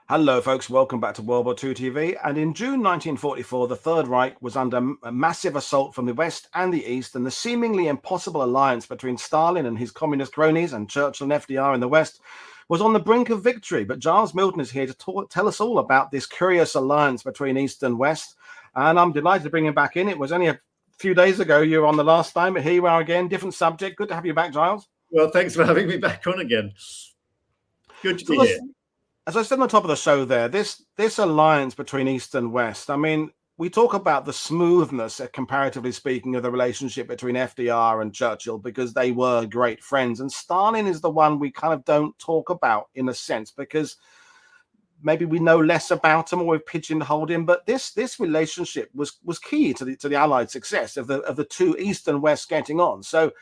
Hello, folks. Welcome back to World War II TV. And in June 1944, the Third Reich was under a massive assault from the West and the East, and the seemingly impossible alliance between Stalin and his communist cronies and Churchill and FDR in the West was on the brink of victory. But Giles Milton is here to tell us all about this curious alliance between East and West. And I'm delighted to bring him back in. It was only a few days ago you were on the last time, but here you are again. Different subject. Good to have you back, Giles. Well, thanks for having me back on again. Good to be here. As I said on the top of the show there, this alliance between East and West, I mean, we talk about the smoothness, comparatively speaking, of the relationship between FDR and Churchill because they were great friends. And Stalin is the one we kind of don't talk about in a sense because maybe we know less about him or we've pigeonholed him. But this relationship was key to the Allied success of the two East and West getting on. So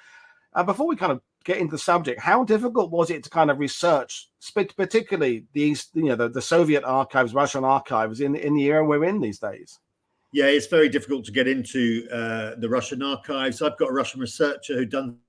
before we kind of get into the subject, how difficult was it to kind of research, particularly the East, the Soviet archives, Russian archives in the era we're in these days? Yeah, it's very difficult to get into the Russian archives. I've got a Russian researcher who'd done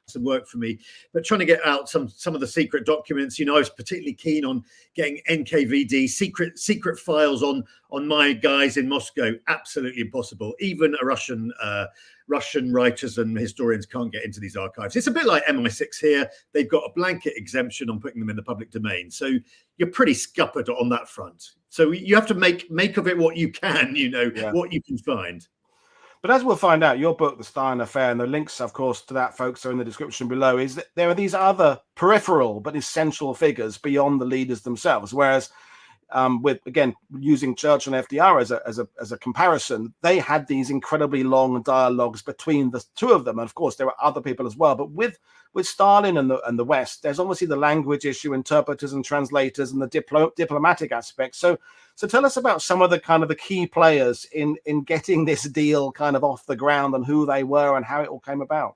some work for me, but trying to get out some of the secret documents. I was particularly keen on getting NKVD secret files on my guys in Moscow. Absolutely impossible. Even a Russian writers and historians can't get into these archives. It's a bit like MI6 here. They've got a blanket exemption on putting them in the public domain. So you're pretty scuppered on that front. So you have to make of it what you can, what you can find. But as we'll find out, your book, The Stalin Affair, and the links, of course, to that, folks, are in the description below, is that there are these other peripheral but essential figures beyond the leaders themselves. Whereas with, again, using Churchill and FDR as a comparison, they had these incredibly long dialogues between the two of them. And of course, there were other people as well. But with Stalin and the West, there's obviously the language issue, interpreters and translators, and the diplomatic aspects. So tell us about some of the key players in getting this deal kind of off the ground and who they were and how it all came about.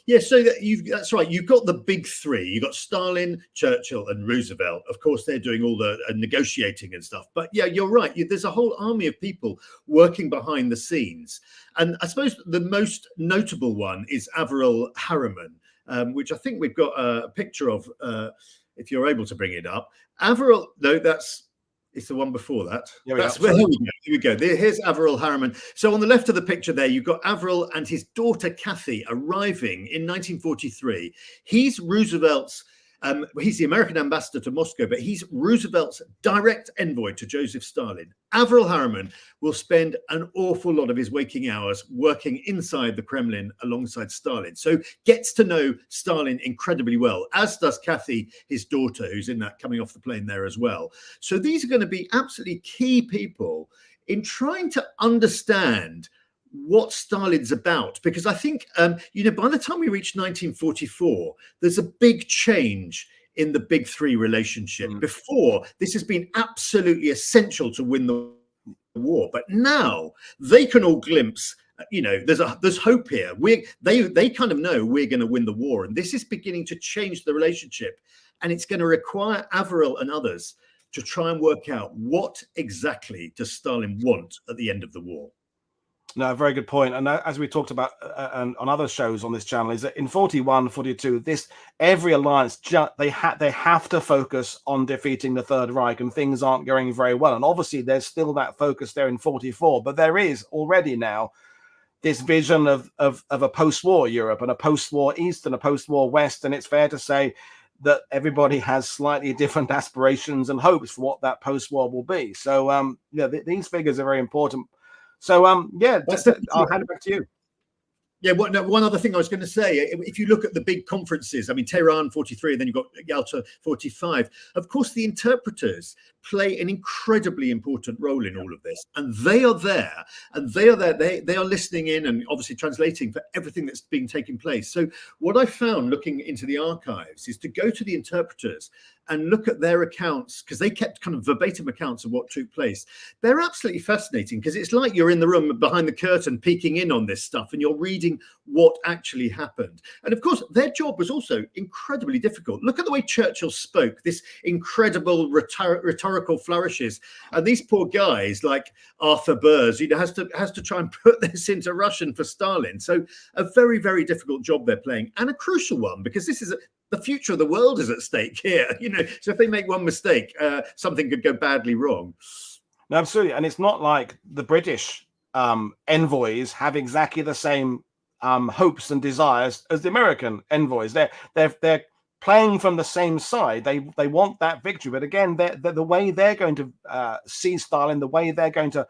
Yeah, so that's right. You've got the big three. You've got Stalin, Churchill, and Roosevelt. Of course, they're doing all the negotiating and stuff. But yeah, you're right. There's a whole army of people working behind the scenes. And I suppose the most notable one is Averell Harriman, which I think we've got a picture of, if you're able to bring it up. Averell, no, it's the one before that. Here we go. Here's Averell Harriman. So on the left of the picture there, you've got Averell and his daughter Kathy arriving in 1943. He's Roosevelt's, he's the American ambassador to Moscow, but he's Roosevelt's direct envoy to Joseph Stalin. Averell Harriman will spend an awful lot of his waking hours working inside the Kremlin alongside Stalin. So gets to know Stalin incredibly well, as does Kathy, his daughter, who's in that coming off the plane there as well. So these are going to be absolutely key people in trying to understand what Stalin's about, because I think, by the time we reach 1944, there's a big change in the big three relationship. Before, this has been absolutely essential to win the war, but now they can all glimpse, there's hope here. They kind of know we're going to win the war, and this is beginning to change the relationship, and it's going to require Averell and others to try and work out what exactly does Stalin want at the end of the war. No, very good point. And as we talked about on other shows on this channel, is that in 41, 42, every alliance, they have to focus on defeating the Third Reich, and things aren't going very well. And obviously, there's still that focus there in 44, but there is already now this vision of a post-war Europe and a post-war East and a post-war West. And it's fair to say that everybody has slightly different aspirations and hopes for what that post-war will be. So, these figures are very important. So, I'll hand it back to you. Yeah, one other thing I was going to say, if you look at the big conferences, I mean, Tehran 43, and then you've got Yalta 45, of course, the interpreters play an incredibly important role in all of this. And they are there, they are listening in and obviously translating for everything that's being taking place. So what I found looking into the archives is to go to the interpreters and look at their accounts, because they kept kind of verbatim accounts of what took place. They're absolutely fascinating, because it's like you're in the room behind the curtain peeking in on this stuff, and you're reading what actually happened. And of course, their job was also incredibly difficult. Look at the way Churchill spoke, this incredible rhetorical flourishes. And these poor guys like Arthur Burrs, has to try and put this into Russian for Stalin. So a very, very difficult job they're playing, and a crucial one, because this is the future of the world is at stake here. So if they make one mistake, something could go badly wrong. No, absolutely. And it's not like the British envoys have exactly the same hopes and desires as the American envoys. They're playing from the same side. They want that victory, but again, the way they're going to see Stalin, the way they're going to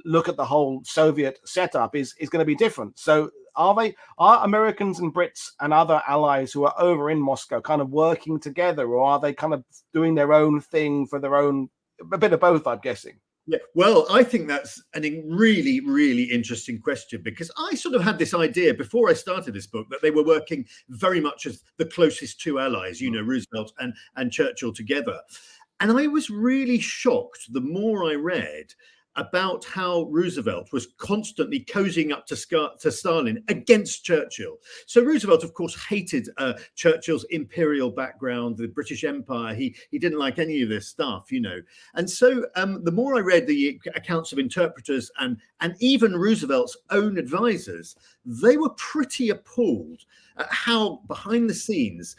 look at the whole Soviet setup is going to be different. So are Americans and Brits and other allies who are over in Moscow kind of working together, or are they kind of doing their own thing for their own? A bit of both, I'm guessing. Yeah, well, I think that's a really, really interesting question, because I sort of had this idea before I started this book that they were working very much as the closest two allies, Roosevelt and Churchill together. And I was really shocked the more I read about how Roosevelt was constantly cozying up to Stalin against Churchill. So Roosevelt, of course, hated Churchill's imperial background, the British Empire. He didn't like any of this stuff, And so the more I read the accounts of interpreters and even Roosevelt's own advisors, they were pretty appalled at how behind the scenes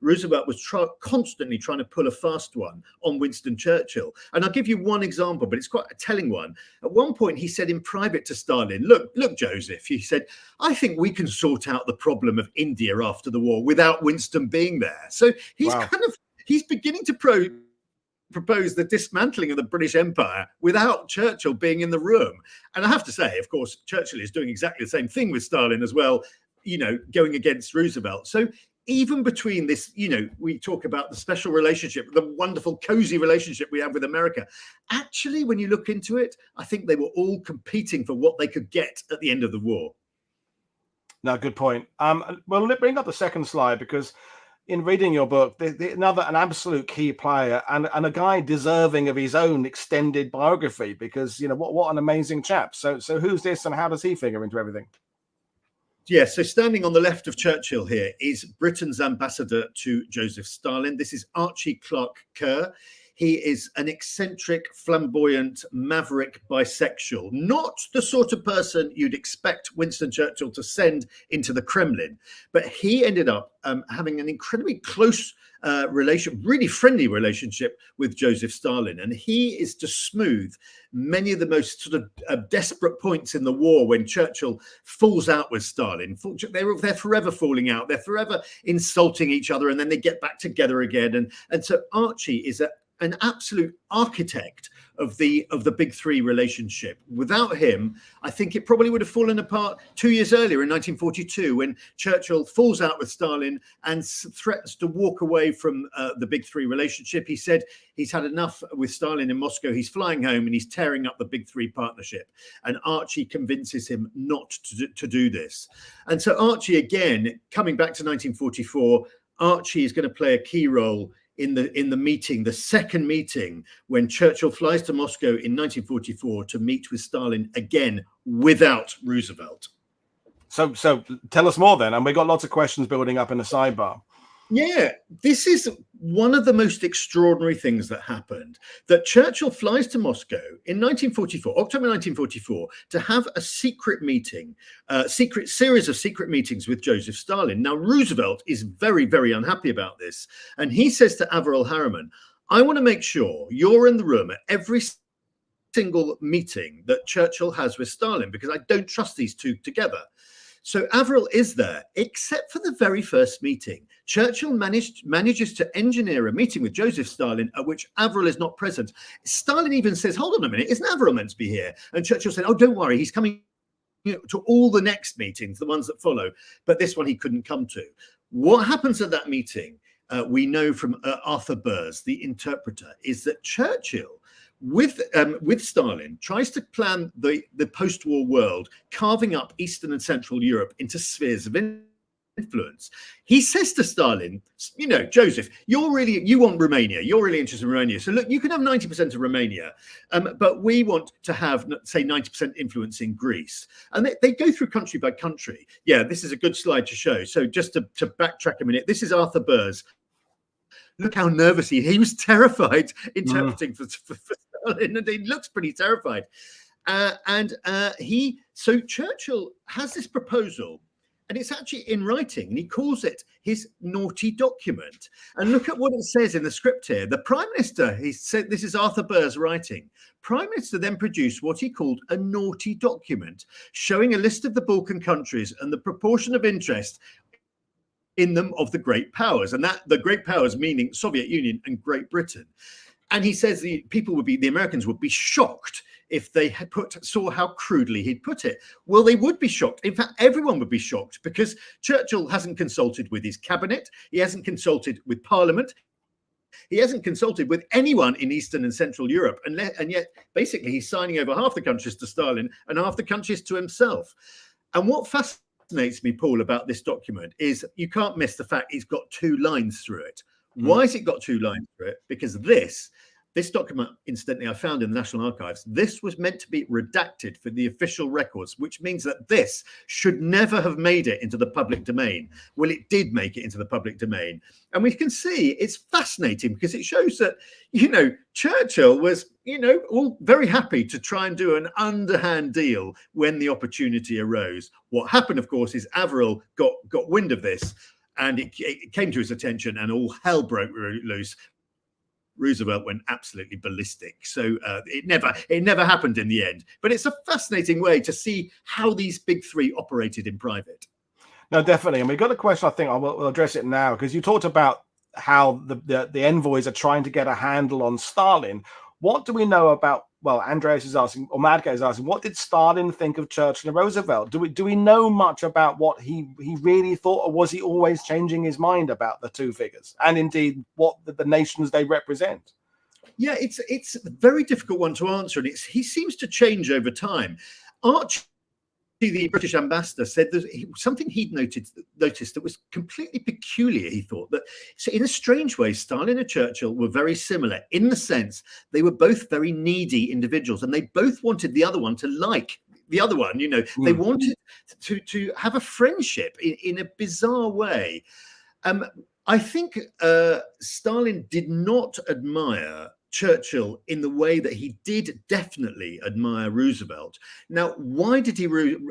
Roosevelt was constantly trying to pull a fast one on Winston Churchill. And I'll give you one example, but it's quite a telling one. At one point, he said in private to Stalin, look, Joseph, he said, I think we can sort out the problem of India after the war without Winston being there. So he's he's beginning to propose the dismantling of the British Empire without Churchill being in the room. And I have to say, of course, Churchill is doing exactly the same thing with Stalin as well, going against Roosevelt. So even between this, we talk about the special relationship, the wonderful, cozy relationship we have with America. Actually, when you look into it, I think they were all competing for what they could get at the end of the war. No, good point. Well, let's bring up the second slide, because in reading your book, an absolute key player and a guy deserving of his own extended biography, because, what an amazing chap. So who's this and how does he figure into everything? Yeah, so standing on the left of Churchill here is Britain's ambassador to Joseph Stalin. This is Archie Clark Kerr. He is an eccentric, flamboyant, maverick bisexual, not the sort of person you'd expect Winston Churchill to send into the Kremlin. But he ended up having an incredibly close really friendly relationship with Joseph Stalin. And he is to smooth many of the most sort of desperate points in the war when Churchill falls out with Stalin. They're forever falling out. They're forever insulting each other, and then they get back together again. And so Archie is an absolute architect of the big three relationship. Without him, I think it probably would have fallen apart 2 years earlier in 1942, when Churchill falls out with Stalin and threatens to walk away from the big three relationship. He said he's had enough with Stalin in Moscow. He's flying home and he's tearing up the big three partnership. And Archie convinces him not to do this. And so Archie, again, coming back to 1944, Archie is going to play a key role in the meeting, the second meeting, when Churchill flies to Moscow in 1944 to meet with Stalin again without Roosevelt. So tell us more then. And we got lots of questions building up in the sidebar. Yeah, this is one of the most extraordinary things that happened, that Churchill flies to Moscow in 1944, October 1944, to have a secret meeting, series of secret meetings with Joseph Stalin. Now, Roosevelt is very, very unhappy about this. And he says to Averell Harriman, I want to make sure you're in the room at every single meeting that Churchill has with Stalin, because I don't trust these two together. So Averell is there, except for the very first meeting. Churchill manages to engineer a meeting with Joseph Stalin at which Averell is not present. Stalin even says, hold on a minute, isn't Averell meant to be here? And Churchill said, oh, don't worry, he's coming to all the next meetings, the ones that follow. But this one he couldn't come to. What happens at that meeting, we know from Arthur Burrs, the interpreter, is that Churchill, with Stalin, tries to plan the post-war world, carving up Eastern and Central Europe into spheres of influence. He says to Stalin, Joseph, you want Romania, you're really interested in Romania. So look, you can have 90% of Romania, but we want to have, say, 90% influence in Greece. And they go through country by country. Yeah, this is a good slide to show. So just to backtrack a minute, this is Arthur Burrs. Look how nervous he was terrified interpreting for Stalin, and he looks pretty terrified. So Churchill has this proposal And it's actually in writing, and he calls it his naughty document. And look at what it says in the script here. The Prime Minister, he said, this is Arthur Burr's writing. Prime Minister then produced what he called a naughty document, showing a list of the Balkan countries and the proportion of interest in them of the great powers, and that the great powers meaning Soviet Union and Great Britain. And he says the Americans would be shocked if they had saw how crudely he'd put it. Well, they would be shocked. In fact, everyone would be shocked, because Churchill hasn't consulted with his cabinet. He hasn't consulted with Parliament. He hasn't consulted with anyone in Eastern and Central Europe. And yet, basically, he's signing over half the countries to Stalin and half the countries to himself. And what fascinates me, Paul, about this document is you can't miss the fact it's got 2 lines through it. Why has it got 2 lines through it? Because this document, incidentally, I found in the National Archives, this was meant to be redacted for the official records, which means that this should never have made it into the public domain. Well, it did make it into the public domain. And we can see it's fascinating, because it shows that, Churchill was, all very happy to try and do an underhand deal when the opportunity arose. What happened, of course, is Averell got wind of this, and it came to his attention, and all hell broke loose. Roosevelt went absolutely ballistic. So it never happened in the end. But it's a fascinating way to see how these big 3 operated in private. No, definitely. And we've got a question, I think we'll address it now, because you talked about how the envoys are trying to get a handle on Stalin. What do we know about, well, Andreas is asking, or Madke is asking, what did Stalin think of Churchill and Roosevelt? Do we know much about what he really thought, or was he always changing his mind about the 2 figures, and indeed what the nations they represent? Yeah, it's a very difficult one to answer, and he seems to change over time. Archie, the British ambassador, said that something he'd noticed that was completely peculiar. He thought that, so in a strange way, Stalin and Churchill were very similar in the sense they were both very needy individuals, and they both wanted the other one to like the other one. They wanted to have a friendship in a bizarre way. I think Stalin did not admire Churchill in the way that he did definitely admire Roosevelt. Now, why did he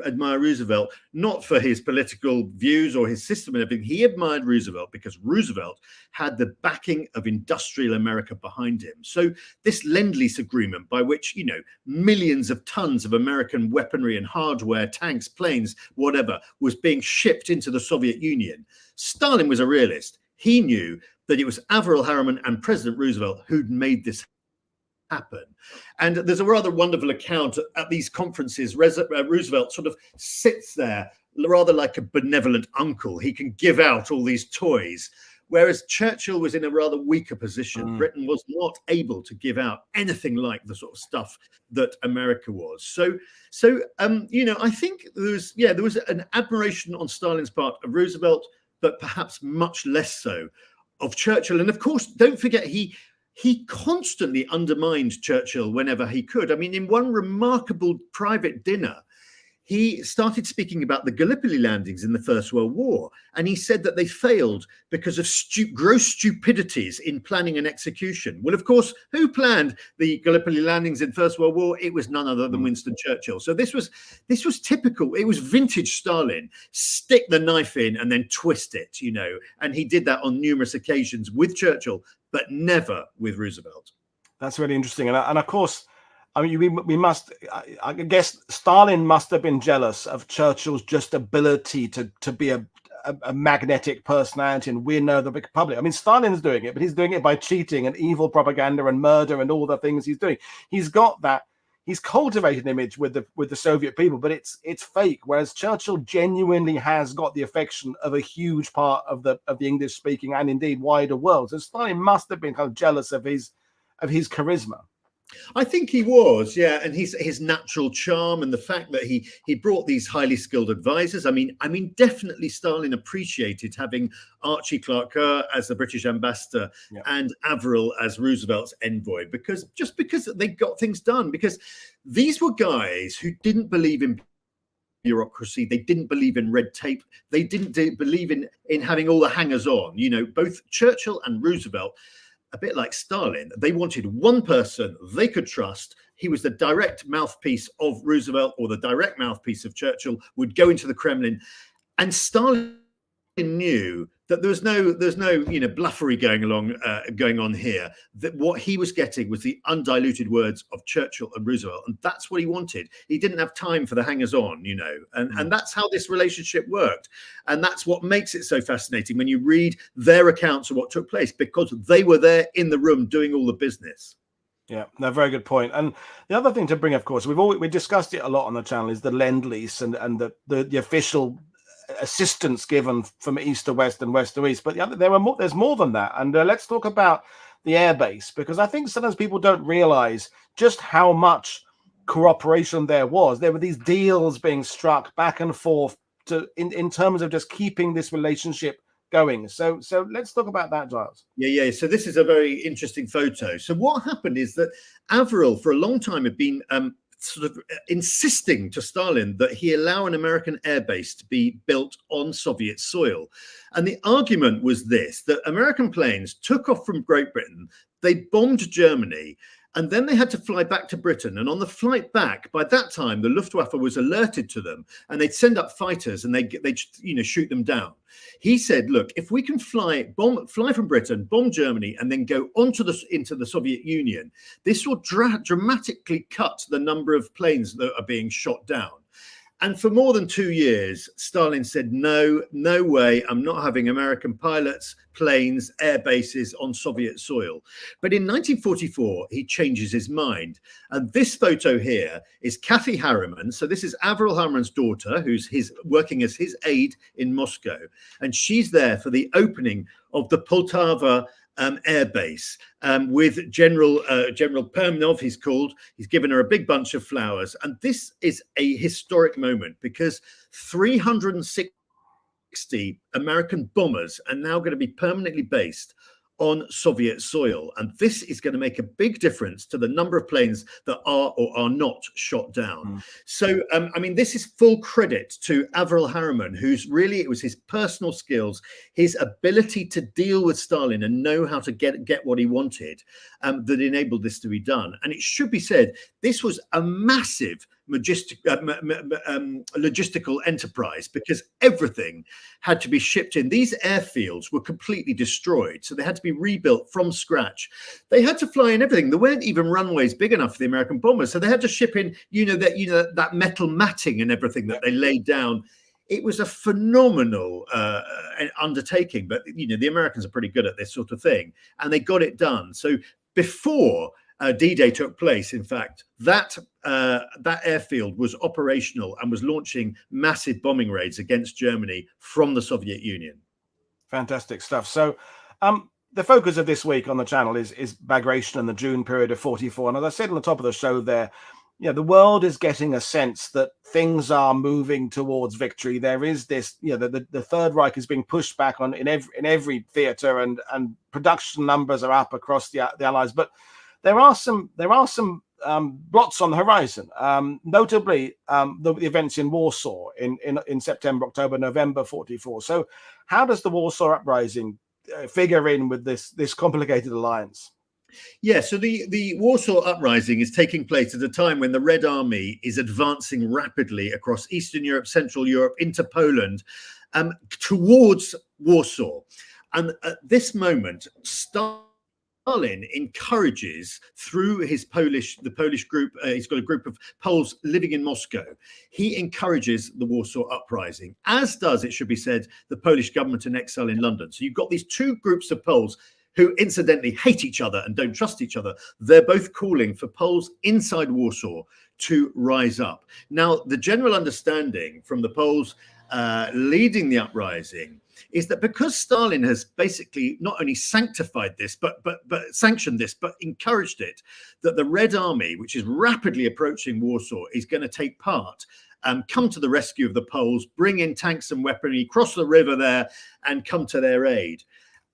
admire Roosevelt? Not for his political views or his system and everything. He admired Roosevelt because Roosevelt had the backing of industrial America behind him. So this Lend-Lease agreement, by which, millions of tons of American weaponry and hardware, tanks, planes, whatever, was being shipped into the Soviet Union. Stalin was a realist. He knew that it was Averell Harriman and President Roosevelt who'd made this happen. And there's a rather wonderful account at these conferences. Roosevelt sort of sits there rather like a benevolent uncle. He can give out all these toys, whereas Churchill was in a rather weaker position. Britain was not able to give out anything like the sort of stuff that America was. So I think there was an admiration on Stalin's part of Roosevelt, but perhaps much less so of Churchill. And of course, don't forget, he constantly undermined Churchill whenever he could. I mean, in one remarkable private dinner, he started speaking about the Gallipoli landings in the First World War. And he said that they failed because of gross stupidities in planning and execution. Well, of course, who planned the Gallipoli landings in First World War? It was none other than Winston Churchill. So this was typical. It was vintage Stalin. Stick the knife in and then twist it, And he did that on numerous occasions with Churchill, but never with Roosevelt. That's really interesting. And of course, I mean, we must, I guess Stalin must have been jealous of Churchill's just ability to be a magnetic personality and win over the public. I mean, Stalin's doing it, but he's doing it by cheating and evil propaganda and murder and all the things he's doing. He's got that. He's cultivated an image with the Soviet people, but it's fake. Whereas Churchill genuinely has got the affection of a huge part of the English speaking and indeed wider world. So Stalin must have been kind of jealous of his charisma. I think he was, yeah, and his natural charm and the fact that he brought these highly skilled advisors. I mean, definitely Stalin appreciated having Archie Clark Kerr as the British ambassador and Averell as Roosevelt's envoy, because they got things done. Because these were guys who didn't believe in bureaucracy, they didn't believe in red tape, they didn't believe in having all the hangers on. Both Churchill and Roosevelt, a bit like Stalin, they wanted one person they could trust. He was the direct mouthpiece of Roosevelt or the direct mouthpiece of Churchill, would go into the Kremlin And Stalin knew that there's no bluffery going on here. That what he was getting was the undiluted words of Churchill and Roosevelt, and that's what he wanted. He didn't have time for the hangers-on, and that's how this relationship worked, and that's what makes it so fascinating when you read their accounts of what took place, because they were there in the room doing all the business. Yeah, no, very good point. And the other thing to bring, of course, we discussed it a lot on the channel, is the Lend-Lease and the official assistance given from east to west and west to east. But there's more than that. And let's talk about the airbase, because I think sometimes people don't realize just how much cooperation there was. There were these deals being struck back and forth in terms of just keeping this relationship going. So let's talk about that, Giles. Yeah. So this is a very interesting photo. So what happened is that Avril, for a long time, had been sort of insisting to Stalin that he allow an American airbase to be built on Soviet soil. And the argument was this, that American planes took off from Great Britain, they bombed Germany, and then they had to fly back to Britain. And on the flight back, by that time, the Luftwaffe was alerted to them, and they'd send up fighters and they'd shoot them down. He said, look, if we can fly from Britain, bomb Germany, and then go into the Soviet Union, this will dramatically cut the number of planes that are being shot down. And for more than 2 years, Stalin said, no way, I'm not having American pilots, planes, air bases on Soviet soil. But in 1944, he changes his mind. And this photo here is Kathy Harriman. So this is Avril Harriman's daughter, who's working as his aide in Moscow. And she's there for the opening of the Pultava airbase with General Perminov, he's called. He's given her a big bunch of flowers. And this is a historic moment, because 360 American bombers are now going to be permanently based on Soviet soil. And this is going to make a big difference to the number of planes that are or are not shot down. So, this is full credit to Avril Harriman, it was his personal skills, his ability to deal with Stalin and know how to get what he wanted, that enabled this to be done. And it should be said, this was a massive logistical enterprise, because everything had to be shipped in. These airfields were completely destroyed, so they had to be rebuilt from scratch. They had to fly in everything. There weren't even runways big enough for the American bombers, so they had to ship in that metal matting and everything that they laid down. It was a phenomenal undertaking, but the Americans are pretty good at this sort of thing, and they got it done. So before D-Day took place, in fact, that airfield was operational and was launching massive bombing raids against Germany from the Soviet Union. Fantastic stuff. So the focus of this week on the channel is Bagration and the June period of 44. And as I said on the top of the show there, the world is getting a sense that things are moving towards victory. There is this, the Third Reich is being pushed back in every theater, and production numbers are up across the Allies. But there are some blots on the horizon, notably the events in Warsaw in September, October, November 44. So how does the Warsaw Uprising figure in with this complicated alliance? Yeah, so the Warsaw Uprising is taking place at a time when the Red Army is advancing rapidly across Eastern Europe, Central Europe, into Poland, towards Warsaw. And at this moment, Stalin encourages, through the Polish group, he's got a group of Poles living in Moscow. He encourages the Warsaw Uprising, as does, it should be said, the Polish government in exile in London. So you've got these two groups of Poles who incidentally hate each other and don't trust each other. They're both calling for Poles inside Warsaw to rise up. Now, the general understanding from the Poles leading the uprising is that because Stalin has basically not only sanctified this, but sanctioned this, but encouraged it, that the Red Army, which is rapidly approaching Warsaw, is going to take part, come to the rescue of the Poles, bring in tanks and weaponry, cross the river there, and come to their aid.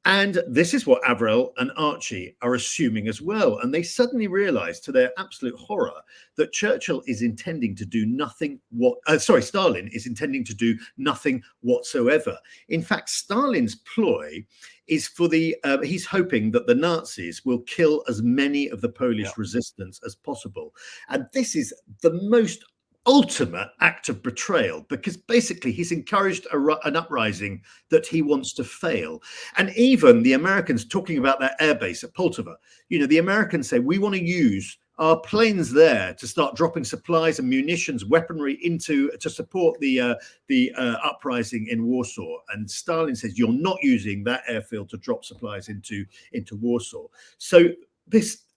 And this is what Avril and Archie are assuming as well. And they suddenly realize, to their absolute horror, that Stalin is intending to do nothing whatsoever. In fact, Stalin's ploy is he's hoping that the Nazis will kill as many of the Polish resistance as possible. And this is the most ultimate act of betrayal, because basically he's encouraged an uprising that he wants to fail. And even the Americans, talking about their airbase at Pultava, the Americans say, we want to use our planes there to start dropping supplies and munitions, weaponry to support the uprising in Warsaw. And Stalin says, you're not using that airfield to drop supplies into Warsaw. So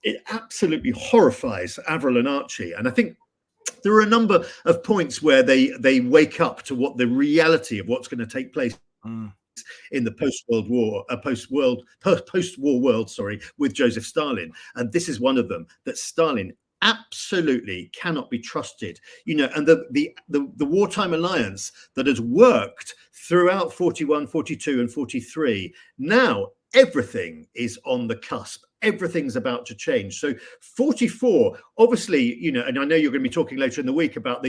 it absolutely horrifies Avril and Archie. And I think there are a number of points where they wake up to what the reality of what's going to take place in the post-war world, with Joseph Stalin. And this is one of them, that Stalin absolutely cannot be trusted. And the wartime alliance that has worked throughout 41, 42 and 43, now everything is on the cusp. Everything's about to change. So 44, obviously, and I know you're going to be talking later in the week about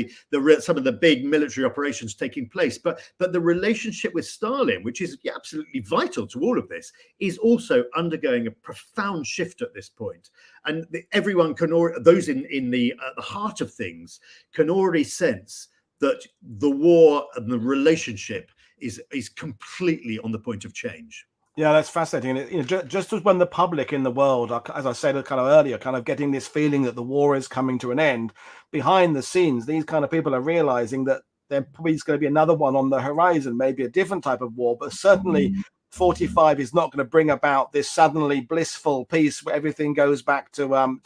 some of the big military operations taking place, but the relationship with Stalin, which is absolutely vital to all of this, is also undergoing a profound shift at this point. And everyone those in the heart of things can already sense that the war and the relationship is completely on the point of change. Yeah, that's fascinating. And just as when the public in the world are, as I said kind of earlier, kind of getting this feeling that the war is coming to an end, behind the scenes, these kind of people are realizing that there probably is going to be another one on the horizon, maybe a different type of war, but certainly 45 is not going to bring about this suddenly blissful peace where everything goes back to an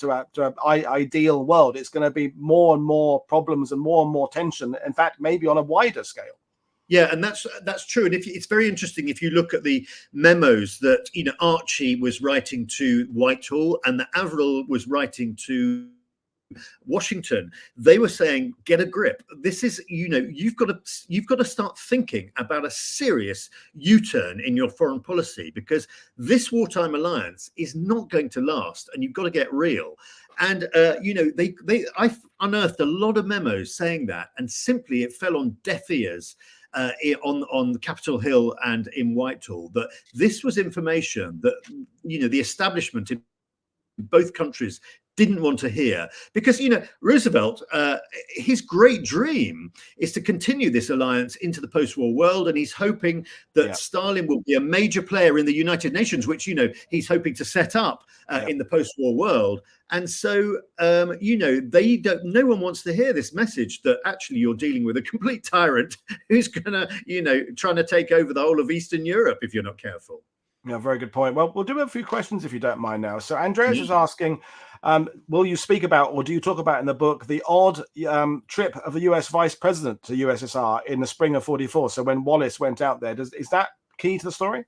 ideal world. It's going to be more and more problems and more tension. In fact, maybe on a wider scale. Yeah, and that's true. And it's very interesting if you look at the memos that Archie was writing to Whitehall and that Avril was writing to Washington. They were saying, get a grip. This is, you've got to start thinking about a serious U-turn in your foreign policy, because this wartime alliance is not going to last, and you've got to get real. And I unearthed a lot of memos saying that, and simply it fell on deaf ears on Capitol Hill and in Whitehall, that this was information that the establishment in both countries didn't want to hear, because Roosevelt, his great dream is to continue this alliance into the post-war world, and he's hoping that Stalin will be a major player in the United Nations, which he's hoping to set up in the post-war world. And so no one wants to hear this message that actually you're dealing with a complete tyrant who's gonna trying to take over the whole of Eastern Europe if you're not careful. Yeah, very good point. Well, we'll do a few questions if you don't mind now. So Andreas is asking, will you speak about, or do you talk about in the book, the odd trip of the US vice president to USSR in the spring of 44? So when Wallace went out there, is that key to the story?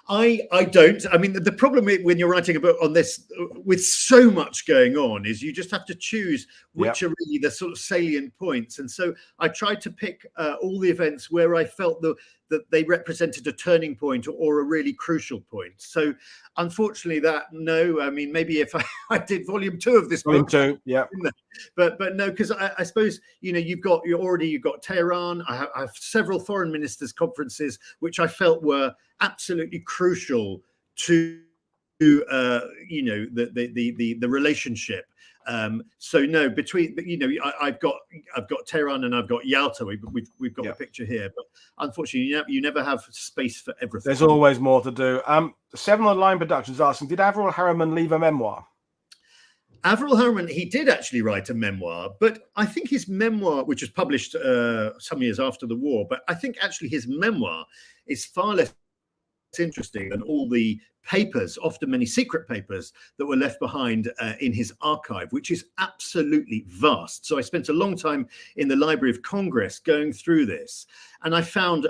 I don't. I mean, the problem when you're writing a book on this with so much going on is you just have to choose which are really the sort of salient points. And so I tried to pick all the events where I felt that they represented a turning point or a really crucial point. So unfortunately I mean, maybe if I did volume 2 of this book, volume 2, yeah. But no, because I suppose, you've got Tehran. I have several foreign ministers' conferences, which I felt were absolutely crucial to the relationship. So no, between I've got Tehran and I've got Yalta. We've got the picture here, but unfortunately, you never have space for everything. There's always more to do. Seven Online Productions asking, did Avril Harriman leave a memoir? Avril Harriman, he did actually write a memoir, but I think his memoir, which was published some years after the war, but I think actually his memoir is far less interesting than all the papers, often many secret papers, that were left behind in his archive, which is absolutely vast. So I spent a long time in the Library of Congress going through this, and I found,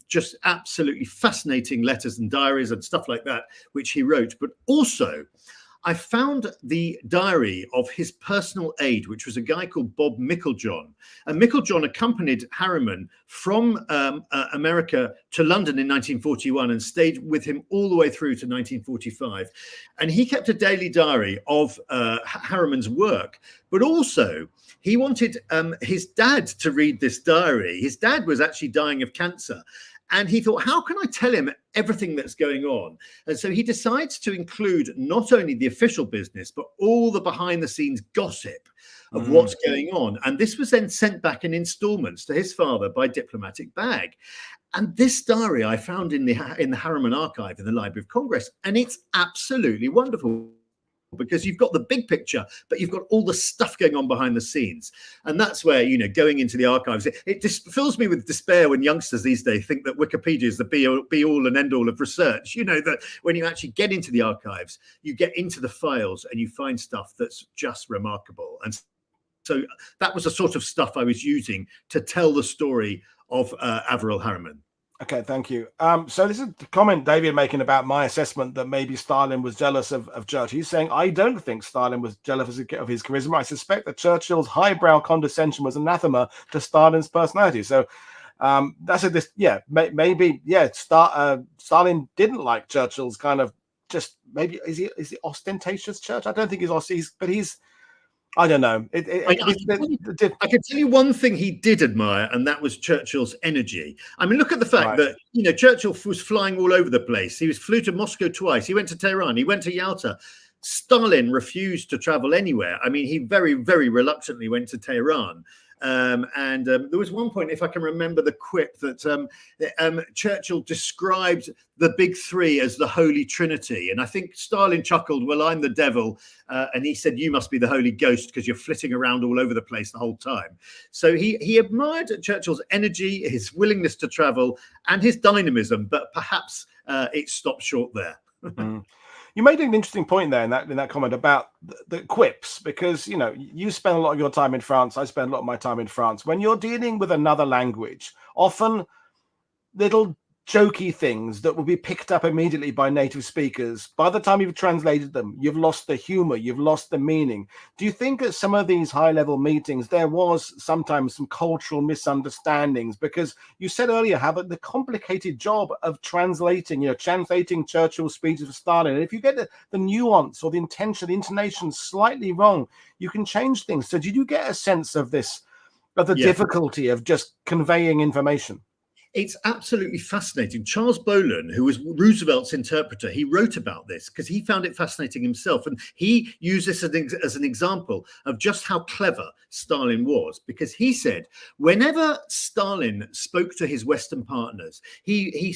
just absolutely fascinating letters and diaries and stuff like that, which he wrote. But also, I found the diary of his personal aide, which was a guy called Bob Micklejohn. And Micklejohn accompanied Harriman from America to London in 1941 and stayed with him all the way through to 1945. And he kept a daily diary of Harriman's work, but also he wanted his dad to read this diary. His dad was actually dying of cancer. And he thought, how can I tell him everything that's going on? And so he decides to include not only the official business, but all the behind the scenes gossip of what's going on. And this was then sent back in installments to his father by diplomatic bag. And this diary I found in the Harriman archive in the Library of Congress, and it's absolutely wonderful, because you've got the big picture, but you've got all the stuff going on behind the scenes. And that's where, you know, going into the archives, it just fills me with despair when youngsters these days think that Wikipedia is the be all and end all of research. You know, that when you actually get into the archives, you get into the files and you find stuff that's just remarkable. And so that was the sort of stuff I was using to tell the story of Averell Harriman. Okay, thank you. So this is the comment David making about my assessment that maybe Stalin was jealous of Churchill. He's saying, I don't think Stalin was jealous of his charisma. I suspect that Churchill's highbrow condescension was anathema to Stalin's personality. So that's maybe Stalin didn't like Churchill's kind of just maybe is he ostentatious Church? I don't think he's I don't know. I can tell you one thing he did admire, and that was Churchill's energy. I mean, look at the fact that, you know, Churchill was flying all over the place. He flew to Moscow twice. He went to Tehran. He went to Yalta. Stalin refused to travel anywhere. I mean, he very, very reluctantly went to Tehran. There was one point, if I can remember the quip, that Churchill described the big three as the Holy Trinity. And I think Stalin chuckled, well, I'm the devil. And he said, you must be the Holy Ghost because you're flitting around all over the place the whole time. So he admired Churchill's energy, his willingness to travel, and his dynamism. But perhaps it stopped short there. You made an interesting point there in that comment about the quips, because, you know, you spend a lot of your time in France. I spend a lot of my time in France. When you're dealing with another language, often little jokey things that will be picked up immediately by native speakers, by the time you've translated them, you've lost the humor, you've lost the meaning. Do you think at some of these high-level meetings there was sometimes some cultural misunderstandings? Because you said earlier how the complicated job of translating Churchill's speeches for Stalin, and if you get the nuance or the intention, the intonation slightly wrong, you can change things. So did you get a sense of this, of the difficulty of just conveying information? It's absolutely fascinating. Charles Bolan, who was Roosevelt's interpreter, he wrote about this because he found it fascinating himself. And he used this as an example of just how clever Stalin was, because he said whenever Stalin spoke to his Western partners, he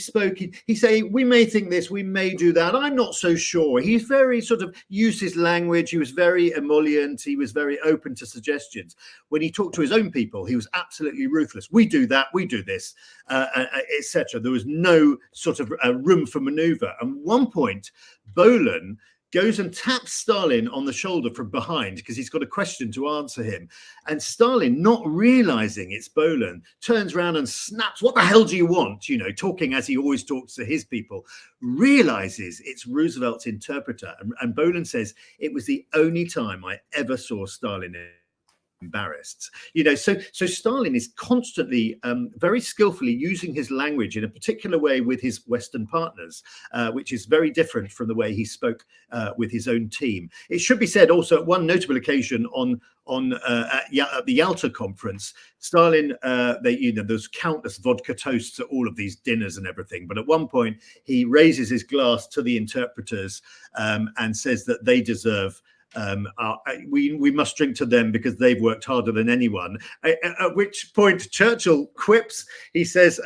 say, we may think this, we may do that, I'm not so sure. He's very sort of used his language. He was very emollient. He was very open to suggestions. When he talked to his own people, he was absolutely ruthless. We do that, we do this. Etc. There was no sort of room for maneuver. And one point, Bolan goes and taps Stalin on the shoulder from behind because he's got a question to answer him. And Stalin, not realizing it's Bolan, turns around and snaps, what the hell do you want? You know, talking as he always talks to his people, realizes it's Roosevelt's interpreter. And Bolan says, it was the only time I ever saw Stalin embarrassed. You know, so Stalin is constantly very skillfully using his language in a particular way with his Western partners, which is very different from the way he spoke with his own team. It should be said also, at one notable occasion at the Yalta conference, Stalin, there's countless vodka toasts at all of these dinners and everything, but at one point he raises his glass to the interpreters and says that they deserve we must drink to them because they've worked harder than anyone. At which point Churchill quips, he says,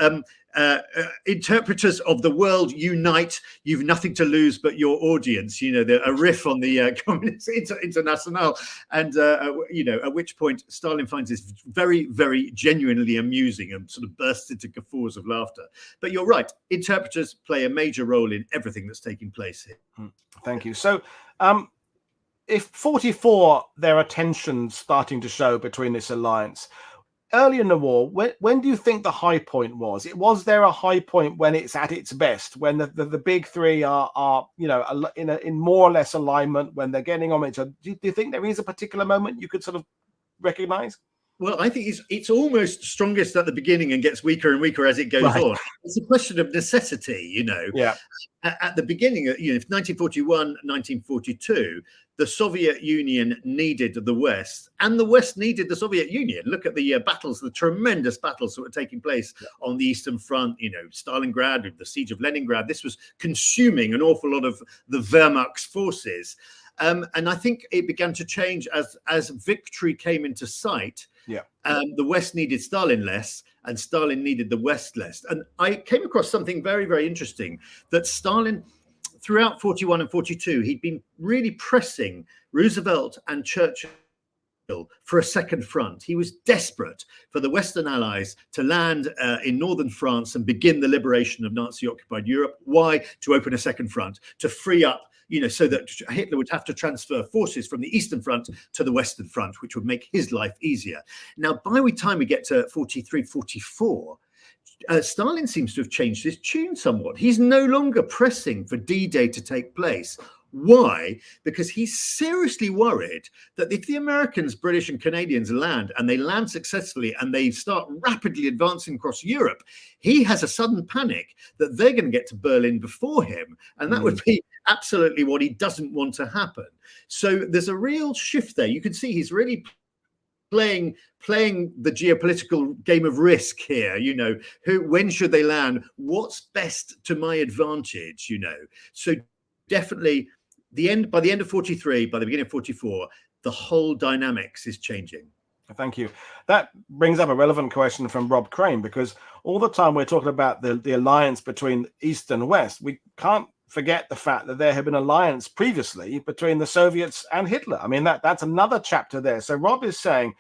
interpreters of the world unite, you've nothing to lose but your audience. You know, a riff on the Communist International. And, at which point Stalin finds this very, very genuinely amusing and sort of bursts into guffaws of laughter. But you're right, interpreters play a major role in everything that's taking place here. Thank you. So, if 44, there are tensions starting to show between this alliance. Early in the war, when do you think the high point was? Was there a high point when it's at its best, when the big three are in more or less alignment, when they're getting on each other? Do you think there is a particular moment you could sort of recognize? Well, I think it's almost strongest at the beginning and gets weaker and weaker as it goes on. It's a question of necessity, you know. Yeah. At the beginning, 1941, 1942, the Soviet Union needed the West, and the West needed the Soviet Union. Look at the battles, the tremendous battles that were taking place on the Eastern Front. You know, Stalingrad, the siege of Leningrad. This was consuming an awful lot of the Wehrmacht's forces. And I think it began to change as victory came into sight. Yeah. The West needed Stalin less, and Stalin needed the West less. And I came across something very, very interesting, that Stalin, throughout 41 and 42, he'd been really pressing Roosevelt and Churchill for a second front. He was desperate for the Western allies to land in northern France and begin the liberation of Nazi-occupied Europe. Why? To open a second front, to free up, so that Hitler would have to transfer forces from the Eastern Front to the Western Front, which would make his life easier. Now, by the time we get to 43, 44, Stalin seems to have changed his tune somewhat. He's no longer pressing for D-Day to take place. Why? Because he's seriously worried that if the Americans, British and Canadians land, and they land successfully and they start rapidly advancing across Europe, he has a sudden panic that they're going to get to Berlin before him. And that would be absolutely what he doesn't want to happen. So there's a real shift there. You can see he's really playing the geopolitical game of risk here. When should they land? What's best to my advantage? So definitely by the end of 43, by the beginning of 44, the whole dynamics is changing. Thank you. That brings up a relevant question from Rob Crane, because all the time we're talking about the alliance between East and West. We can't forget the fact that there had been an alliance previously between the Soviets and Hitler. I mean, that's another chapter there. So Rob is saying,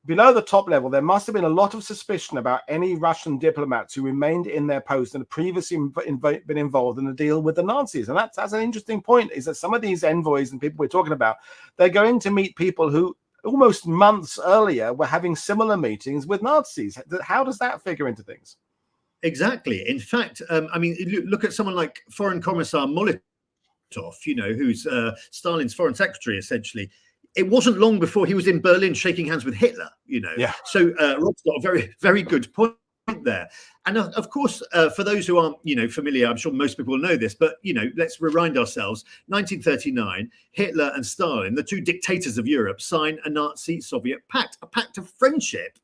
below the top level, there must have been a lot of suspicion about any Russian diplomats who remained in their post and had previously been involved in a deal with the Nazis. And that's an interesting point, is that some of these envoys and people we're talking about, they're going to meet people who almost months earlier were having similar meetings with Nazis. How does that figure into things? Exactly. In fact, look at someone like Foreign Commissar Molotov, who's Stalin's foreign secretary, essentially. It wasn't long before he was in Berlin shaking hands with Hitler, Yeah. So Rob's got a very, very good point there. And of course, for those who aren't, familiar, I'm sure most people know this, but, let's remind ourselves, 1939, Hitler and Stalin, the two dictators of Europe, sign a Nazi-Soviet pact, a pact of friendship,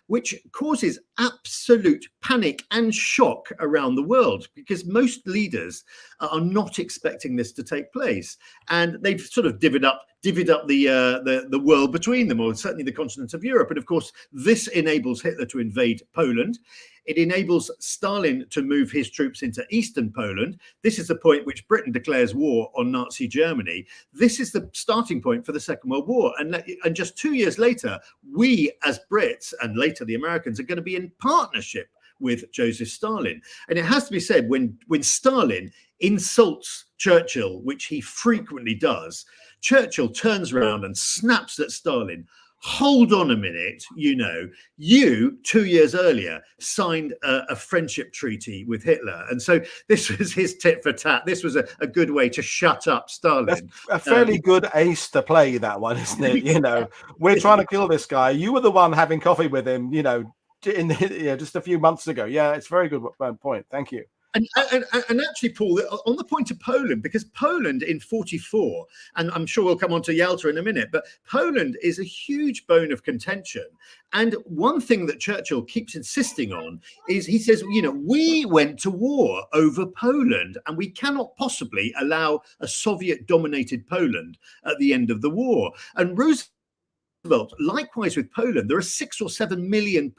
which causes absolute panic and shock around the world, because most leaders are not expecting this to take place, and they've sort of divvied up the world between them, or certainly the continent of Europe. And of course, this enables Hitler to invade Poland. It enables Stalin to move his troops into eastern Poland. This is the point which Britain declares war on Nazi Germany. This is the starting point for the Second World War. And just 2 years later, we as Brits, and later the Americans, are going to be in partnership with Joseph Stalin. And it has to be said, when Stalin insults Churchill, which he frequently does, Churchill turns around and snaps at Stalin. Hold on a minute, you 2 years earlier signed a friendship treaty with Hitler. And so this was his tit for tat. This was a good way to shut up Stalin. That's a fairly good ace to play, that one, isn't it? We're trying to kill this guy. You were the one having coffee with him, just a few months ago. Yeah, it's a very good point. Thank you. And actually, Paul, on the point of Poland, because Poland in 44, and I'm sure we'll come on to Yalta in a minute, but Poland is a huge bone of contention. And one thing that Churchill keeps insisting on is, he says, we went to war over Poland, and we cannot possibly allow a Soviet-dominated Poland at the end of the war. And Roosevelt, likewise with Poland, there are 6 or 7 million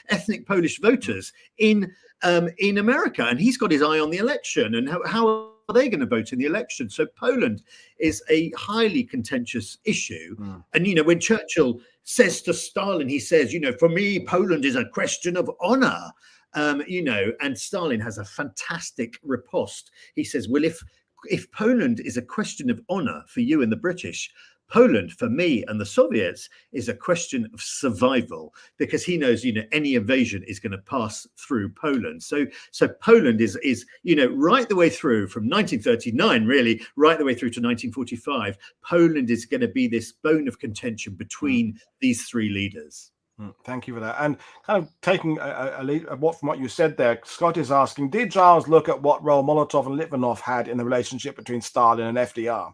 ethnic Polish voters in America, and he's got his eye on the election, and how are they going to vote in the election? So Poland is a highly contentious issue. And when Churchill says to Stalin, he says, for me, Poland is a question of honor. And Stalin has a fantastic riposte. He says, well, if Poland is a question of honor for you and the British, Poland, for me and the Soviets, is a question of survival, because he knows, any invasion is going to pass through Poland. So Poland is right the way through from 1939, really, right the way through to 1945. Poland is going to be this bone of contention between these three leaders. Thank you for that. And kind of taking a lead from what you said there, Scott is asking, did Giles look at what role Molotov and Litvinov had in the relationship between Stalin and FDR?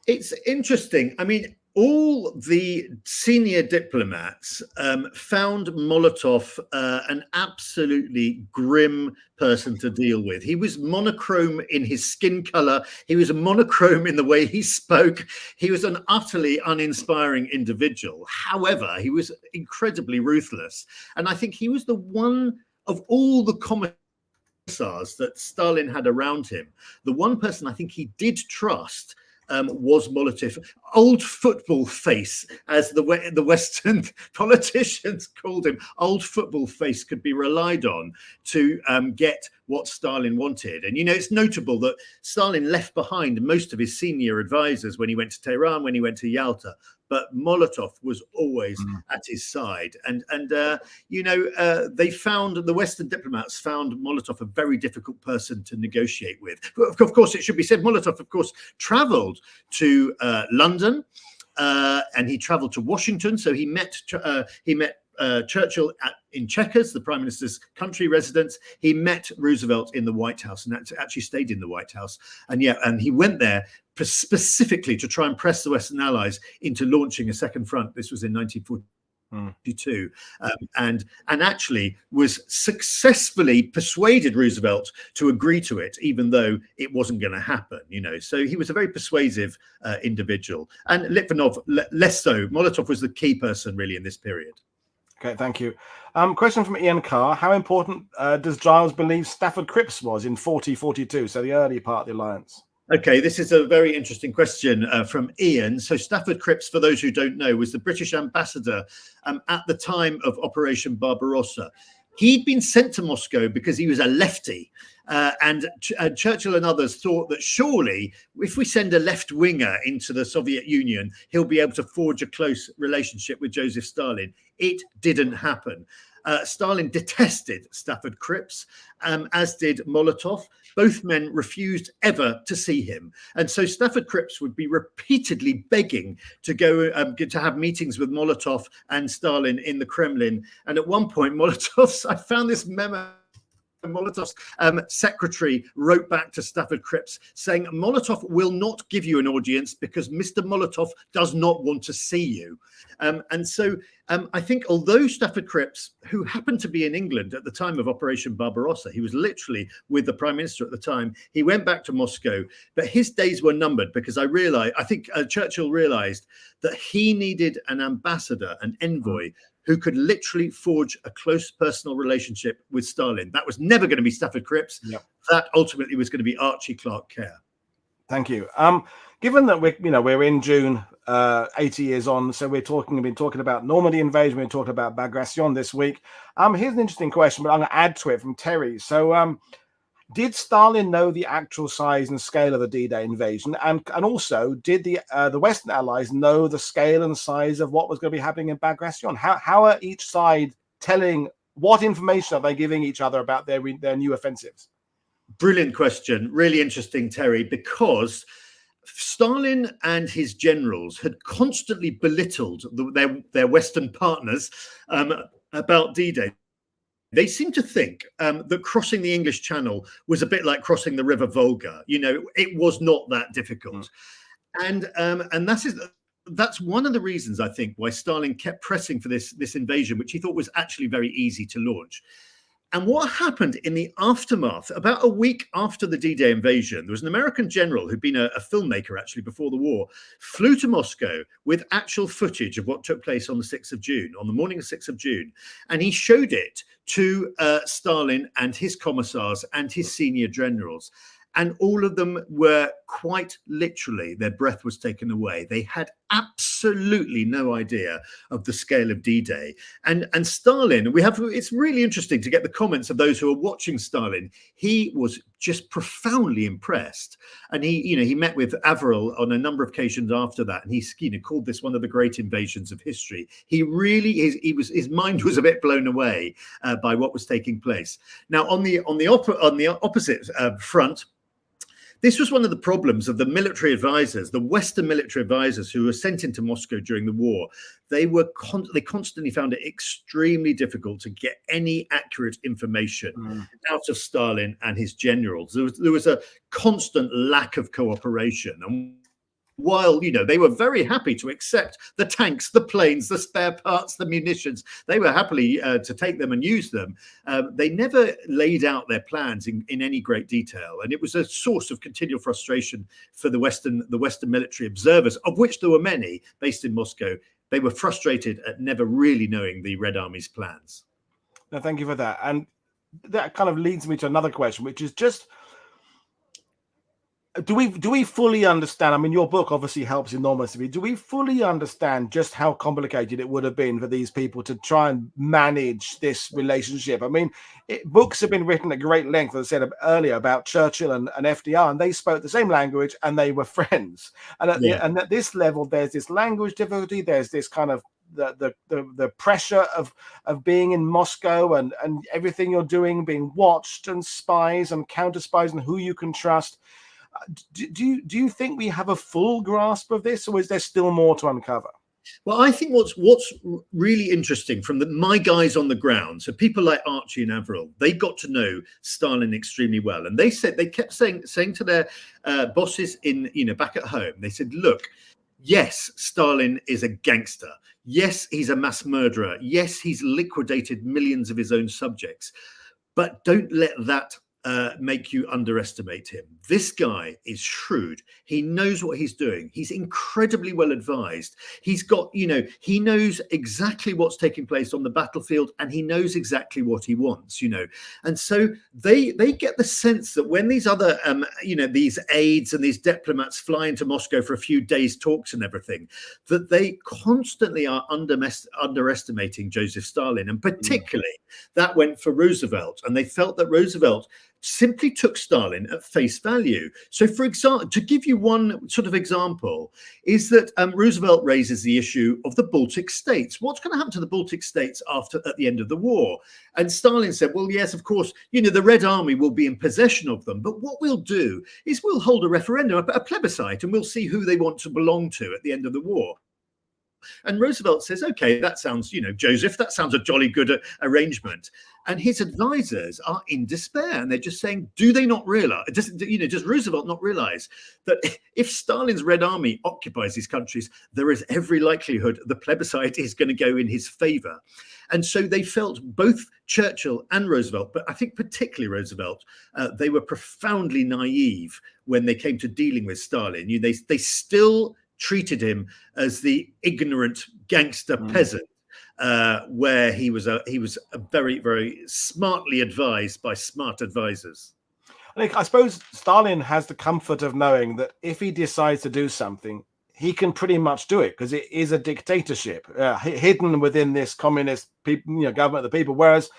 It's interesting. I mean, all the senior diplomats found Molotov an absolutely grim person to deal with. He was monochrome in his skin color. He was a monochrome in the way he spoke. He was an utterly uninspiring individual. However, he was incredibly ruthless. And I think he was the one of all the commissars that Stalin had around him, the one person I think he did trust was Molotov. Old football face, as the Western politicians called him. Old football face could be relied on to get what Stalin wanted. And, you know, it's notable that Stalin left behind most of his senior advisors when he went to Tehran, when he went to Yalta. But Molotov was always at his side. And you know, the Western diplomats found Molotov a very difficult person to negotiate with. Of course, it should be said, Molotov, of course, traveled to London and he traveled to Washington. So he met Churchill in Chequers, the Prime Minister's country residence. He met Roosevelt in the White House and actually stayed in the White House. And he went there specifically to try and press the Western Allies into launching a second front. This was in 1942, and actually was successfully persuaded Roosevelt to agree to it, even though it wasn't going to happen. You know, so he was a very persuasive individual, and Litvinov less so. Molotov was the key person really in this period. Okay, thank you. Question from Ian Carr. How important does Giles believe Stafford Cripps was in 40-42, so the early part of the alliance? Okay, this is a very interesting question from Ian. So Stafford Cripps, for those who don't know, was the British ambassador at the time of Operation Barbarossa. He'd been sent to Moscow because he was a lefty. And Churchill and others thought that surely if we send a left winger into the Soviet Union, he'll be able to forge a close relationship with Joseph Stalin. It didn't happen. Stalin detested Stafford Cripps, as did Molotov. Both men refused ever to see him. And so Stafford Cripps would be repeatedly begging to go to have meetings with Molotov and Stalin in the Kremlin. And at one point, I found this memo. Molotov's secretary wrote back to Stafford Cripps saying, Molotov will not give you an audience because Mr. Molotov does not want to see you. And so I think although Stafford Cripps, who happened to be in England at the time of Operation Barbarossa, he was literally with the Prime Minister at the time, he went back to Moscow, but his days were numbered because I think Churchill realized that he needed an ambassador, an envoy, who could literally forge a close personal relationship with Stalin. That was never going to be Stafford Cripps. Yep. That ultimately was going to be Archie Kerr. Thank you. Given that we're in June, 80 years on, so we've been talking about Normandy invasion, we're talking about Bagration this week. Here's an interesting question, but I'm going to add to it from Terry. So, did Stalin know the actual size and scale of the D-Day invasion, and also did the Western Allies know the scale and size of what was going to be happening in Bagration? How are each side telling? What information are they giving each other about their new offensives? Brilliant question, really interesting, Terry, because Stalin and his generals had constantly belittled their Western partners about D-Day. They seem to think that crossing the English Channel was a bit like crossing the River Volga. You know, it was not that difficult. And that's one of the reasons, I think, why Stalin kept pressing for this invasion, which he thought was actually very easy to launch. And what happened in the aftermath, about a week after the D-Day invasion, there was an American general who'd been a filmmaker actually before the war, flew to Moscow with actual footage of what took place on the 6th of June, on the morning of 6th of June. And he showed it to Stalin and his commissars and his senior generals. And all of them were quite literally, their breath was taken away. They had absolutely no idea of the scale of D-Day. And Stalin, it's really interesting to get the comments of those who are watching Stalin. He was just profoundly impressed. And he met with Averell on a number of occasions after that. And he called this one of the great invasions of history. He really is, his mind was a bit blown away by what was taking place. Now, on the opposite front, this was one of the problems of the military advisors, the Western military advisors who were sent into Moscow during the war. They constantly found it extremely difficult to get any accurate information out of Stalin and his generals. There was a constant lack of cooperation. And while, they were very happy to accept the tanks, the planes, the spare parts, the munitions. They were happily to take them and use them. They never laid out their plans in any great detail. And it was a source of continual frustration for the Western military observers, of which there were many based in Moscow. They were frustrated at never really knowing the Red Army's plans. No, thank you for that. And that kind of leads me to another question, which is just, do we fully understand? I mean, your book obviously helps enormously. Do we fully understand just how complicated it would have been for these people to try and manage this relationship? I mean, books have been written at great length, as I said earlier, about Churchill and FDR, and they spoke the same language and they were friends. And at this level, there's this language difficulty. There's this kind of the pressure of being in Moscow and everything you're doing being watched, and spies and counter spies and who you can trust. Do you think we have a full grasp of this, or is there still more to uncover? Well, I think what's really interesting from my guys on the ground, so people like Archie and Avril, they got to know Stalin extremely well, and they kept saying to their bosses back at home, they said, look, yes, Stalin is a gangster. Yes, he's a mass murderer. Yes, he's liquidated millions of his own subjects, but don't let that make you underestimate him. This guy is shrewd. He knows what he's doing. He's incredibly well advised. He's got, he knows exactly what's taking place on the battlefield, and he knows exactly what he wants, And so they get the sense that when these other, these aides and these diplomats fly into Moscow for a few days talks and everything, that they constantly are underestimating Joseph Stalin. And particularly that went for Roosevelt. And they felt that Roosevelt simply took Stalin at face value. So, for example, to give you one sort of example, is that Roosevelt raises the issue of the Baltic states. What's going to happen to the Baltic states at the end of the war? And Stalin said, well, yes, of course, the Red Army will be in possession of them. But what we'll do is we'll hold a referendum, a plebiscite, and we'll see who they want to belong to at the end of the war. And Roosevelt says, okay, that sounds, Joseph, that sounds a jolly good arrangement. And his advisors are in despair, and they're just saying, do they not realize, does Roosevelt not realize that if Stalin's Red Army occupies these countries, there is every likelihood the plebiscite is going to go in his favor? And so they felt, both Churchill and Roosevelt, but I think particularly Roosevelt, they were profoundly naive when they came to dealing with Stalin. They still treated him as the ignorant gangster peasant, where he was a very, very smartly advised by smart advisors. I suppose Stalin has the comfort of knowing that if he decides to do something, he can pretty much do it, because it is a dictatorship hidden within this communist government of the people. Whereas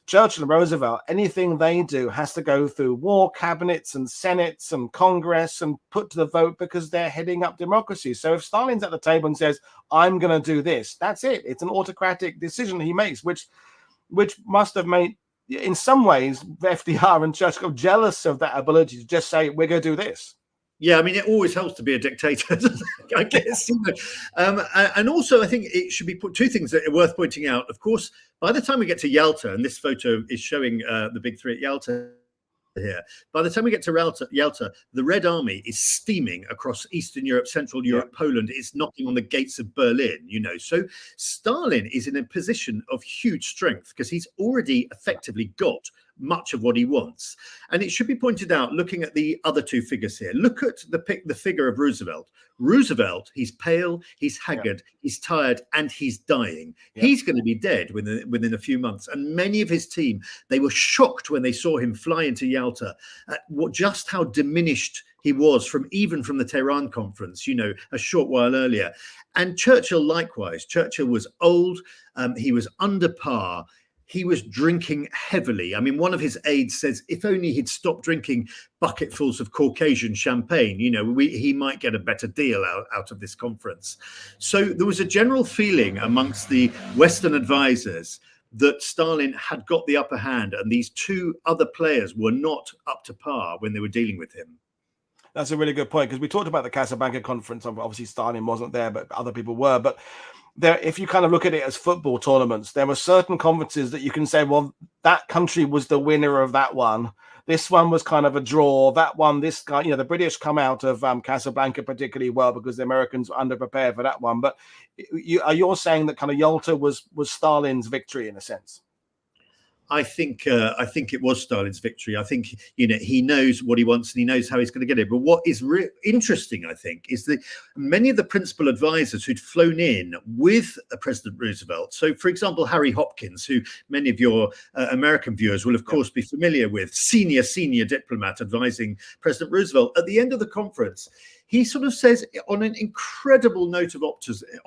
Churchill and Roosevelt, anything they do has to go through war cabinets and senates and Congress and put to the vote, because they're heading up democracy. So if Stalin's at the table and says, I'm going to do this, that's it. It's an autocratic decision he makes, which must have made, in some ways, FDR and Churchill jealous of that ability to just say, we're going to do this. Yeah, I mean, it always helps to be a dictator, I guess. And also, I think it should be two things that are worth pointing out. Of course, by the time we get to Yalta, and this photo is showing the big three at Yalta here. By the time we get to Yalta, the Red Army is steaming across Eastern Europe, Central Europe, Poland. It's knocking on the gates of Berlin, So Stalin is in a position of huge strength, because he's already effectively got much of what he wants. And it should be pointed out, looking at the other two figures here, look at the figure of Roosevelt. Roosevelt, he's pale, he's haggard, he's tired, and he's dying. He's going to be dead within a few months. And many of his team, they were shocked when they saw him fly into Yalta at just how diminished he was from the Tehran conference, a short while earlier. And Churchill likewise. Churchill was old, he was under par. He was drinking heavily. I mean, one of his aides says, if only he'd stopped drinking bucketfuls of Caucasian champagne, he might get a better deal out of this conference. So there was a general feeling amongst the Western advisors that Stalin had got the upper hand, and these two other players were not up to par when they were dealing with him. That's a really good point, because we talked about the Casablanca conference. Obviously, Stalin wasn't there, but other people were. But if you kind of look at it as football tournaments, there were certain conferences that you can say, well, that country was the winner of that one. This one was kind of a draw. That one, this guy, the British come out of Casablanca particularly well because the Americans were underprepared for that one. But you're saying that kind of Yalta was Stalin's victory in a sense? I think it was Stalin's victory. I think he knows what he wants and he knows how he's going to get it. But what is interesting, I think, is that many of the principal advisors who'd flown in with President Roosevelt. So, for example, Harry Hopkins, who many of your American viewers will, of course, be familiar with, senior diplomat advising President Roosevelt. At the end of the conference, he sort of says, on an incredible note of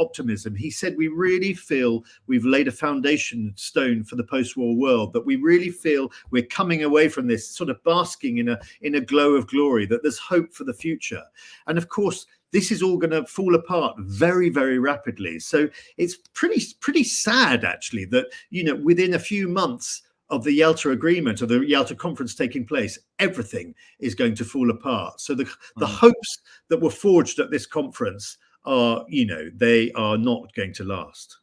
optimism, he said, we really feel we've laid a foundation stone for the post-war world, that we really feel we're coming away from this sort of basking in a glow of glory, that there's hope for the future. And of course, this is all going to fall apart very, very rapidly. So it's pretty sad, actually, that, within a few months of the Yalta Agreement, or the Yalta Conference taking place, everything is going to fall apart. So the hopes that were forged at this conference are, they are not going to last.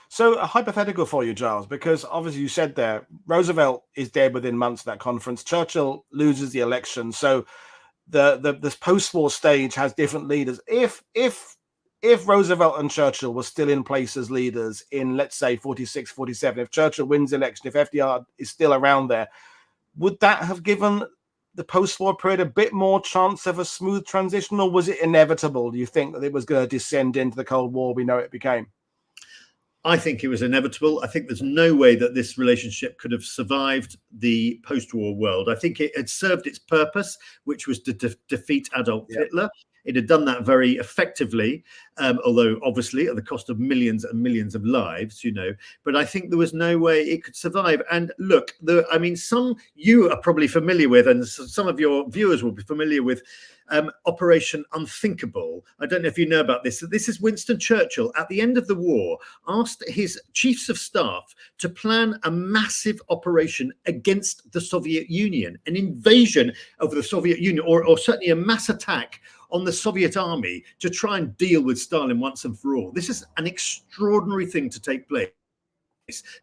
So a hypothetical for you, Giles, because obviously you said there, Roosevelt is dead within months of that conference. Churchill loses the election. So this post-war stage has different leaders. If Roosevelt and Churchill were still in place as leaders in, let's say, 46, 47, if Churchill wins the election, if FDR is still around there, would that have given the post-war period a bit more chance of a smooth transition, or was it inevitable? Do you think that it was going to descend into the Cold War we know it became? I think it was inevitable. I think there's no way that this relationship could have survived the post-war world. I think it had served its purpose, which was to defeat Adolf Hitler. It had done that very effectively, although obviously at the cost of millions and millions of lives, But I think there was no way it could survive. And look, some you are probably familiar with, and some of your viewers will be familiar with, Operation Unthinkable. I don't know if you know about this. This is Winston Churchill at the end of the war asked his chiefs of staff to plan a massive operation against the Soviet Union, an invasion of the Soviet Union, or certainly a mass attack on the Soviet army to try and deal with Stalin once and for all. This is an extraordinary thing to take place,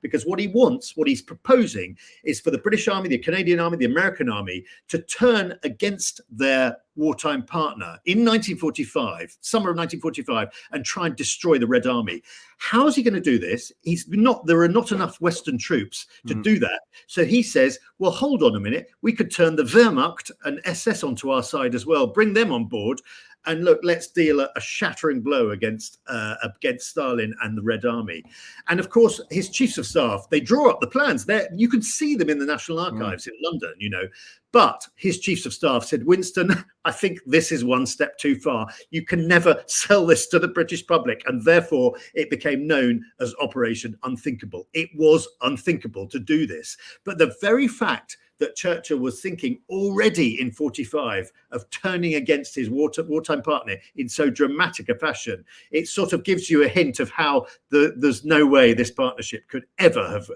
because what he's proposing is for the British Army, the Canadian Army, the American Army to turn against their wartime partner in 1945, summer of 1945, and try and destroy the Red Army. How is he going to do this? There are not enough Western troops to do that. So he says, well, hold on a minute. We could turn the Wehrmacht and SS onto our side as well, bring them on board. And look, let's deal a shattering blow against Stalin and the Red Army. And of course, his chiefs of staff, they draw up the plans. You can see them in the National Archives in London, But his chiefs of staff said, Winston, I think this is one step too far. You can never sell this to the British public. And therefore, it became known as Operation Unthinkable. It was unthinkable to do this. But the very fact that Churchill was thinking already in 45 of turning against his wartime partner in so dramatic a fashion, it sort of gives you a hint of how there's no way this partnership could ever have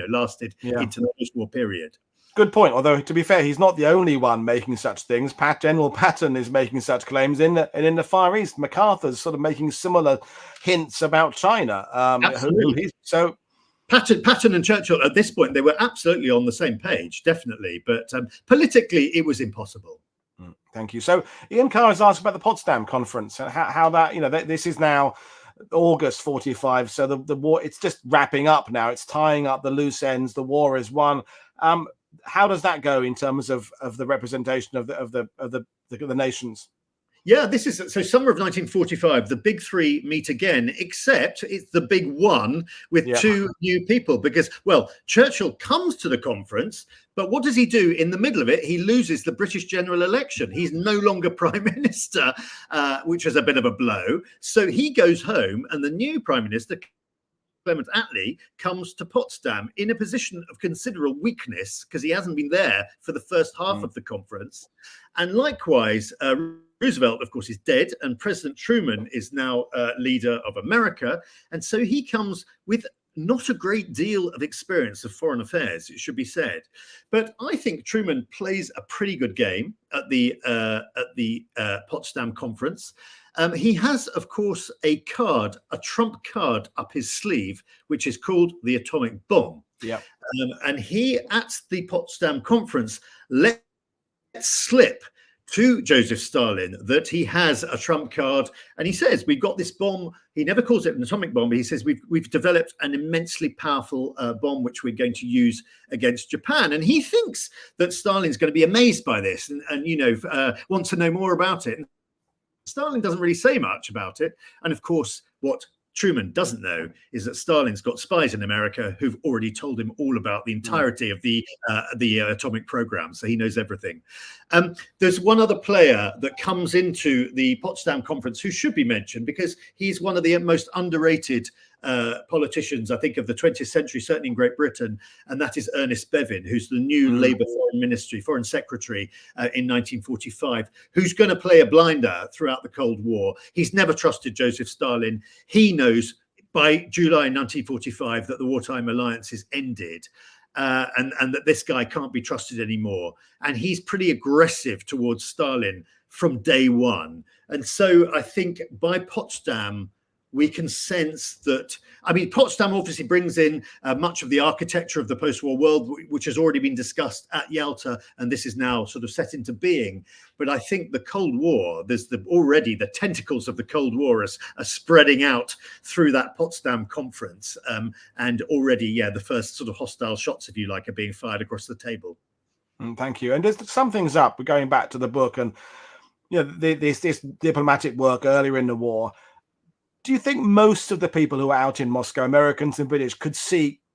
lasted into the post-war period. Good point. Although, to be fair, he's not the only one making such things. General Patton is making such claims in the Far East. MacArthur's sort of making similar hints about China. Absolutely. So Patton and Churchill, at this point, they were absolutely on the same page, definitely. But politically, it was impossible. Thank you. So Ian Carr has asked about the Potsdam Conference and how that, this is now August 45. So the war, it's just wrapping up now. It's tying up the loose ends. The war is won. How does that go in terms of the representation of the nations? Yeah, this is so summer of 1945. The big three meet again, except it's the big one with two new people, because, well, Churchill comes to the conference, but what does he do in the middle of it? He loses the British general election. He's no longer prime minister, which was a bit of a blow. So he goes home, and the new prime minister, Clement Attlee, comes to Potsdam in a position of considerable weakness because he hasn't been there for the first half of the conference. And likewise, Roosevelt, of course, is dead, and President Truman is now leader of America. And so he comes with not a great deal of experience of foreign affairs, it should be said. But I think Truman plays a pretty good game at the Potsdam conference. He has, of course, a Trump card up his sleeve, which is called the atomic bomb. Yeah. And he, at the Potsdam conference, let slip to Joseph Stalin that he has a trump card, and he says, we've got this bomb. He never calls it an atomic bomb, but he says we've developed an immensely powerful bomb which we're going to use against Japan. And he thinks that Stalin's going to be amazed by this and wants to know more about it. And Stalin doesn't really say much about it. And of course, what Truman doesn't know is that Stalin's got spies in America who've already told him all about the entirety of the atomic program, so he knows everything. There's one other player that comes into the Potsdam conference who should be mentioned because he's one of the most underrated politicians, I think, of the 20th century, certainly in Great Britain, and that is Ernest Bevin, who's the new Labour Foreign Secretary in 1945, who's going to play a blinder throughout the Cold War. He's never trusted Joseph Stalin. He knows by July 1945 that the wartime alliance is ended. And that this guy can't be trusted anymore. And he's pretty aggressive towards Stalin from day one. And so I think by Potsdam, we can sense that, I mean, Potsdam obviously brings in much of the architecture of the post-war world, which has already been discussed at Yalta, and this is now sort of set into being. But I think the Cold War, there's already the tentacles of the Cold War are spreading out through that Potsdam conference. And already, the first sort of hostile shots, if you like, are being fired across the table. Thank you. And there's some things up. We're going back to the book and this diplomatic work earlier in the war. Do you think most of the people who were out in Moscow, Americans and British, could